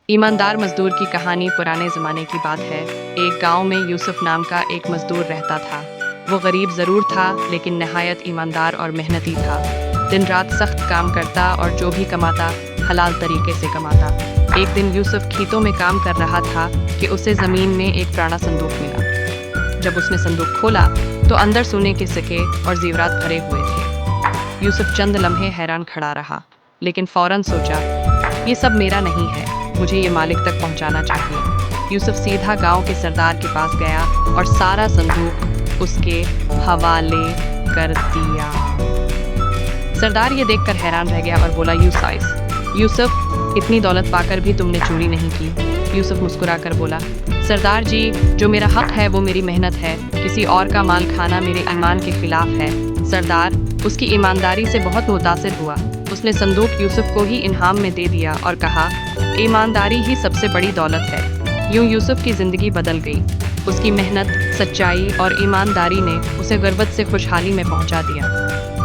ईमानदार मजदूर की कहानी पुराने ज़माने की बात है। एक गांव में यूसुफ नाम का एक मजदूर रहता था। वो गरीब ज़रूर था, लेकिन नहायत ईमानदार और मेहनती था। दिन रात सख्त काम करता और जो भी कमाता हलाल तरीके से कमाता। एक दिन यूसुफ खेतों में काम कर रहा था कि उसे ज़मीन में एक पुराना संदूक मिला। जब उसने संदूक खोला तो अंदर सोने के सिक्के और जेवरात भरे हुए थे। यूसुफ चंद लम्हे हैरान खड़ा रहा, लेकिन फौरन सोचा, ये सब मेरा नहीं है, मुझे ये मालिक तक पहुंचाना चाहिए। यूसुफ सीधा गांव के सरदार के पास गया और सारा संदूक उसके हवाले कर दिया। सरदार ये देखकर हैरान रह गया और बोला, यूसुफ, इतनी दौलत पाकर भी तुमने चोरी नहीं की। यूसुफ मुस्कुराकर बोला, सरदार जी, जो मेरा हक है वो मेरी मेहनत है। किसी और का माल खाना मेरे ईमान के खिलाफ है। सरदार उसकी ईमानदारी से बहुत मुतासिर हुआ। उसने संदूक यूसुफ को ही इनाम में दे दिया और कहा, ईमानदारी ही सबसे बड़ी दौलत है। यूं यूसुफ की ज़िंदगी बदल गई। उसकी मेहनत, सच्चाई और ईमानदारी ने उसे गुर्बत से खुशहाली में पहुंचा दिया।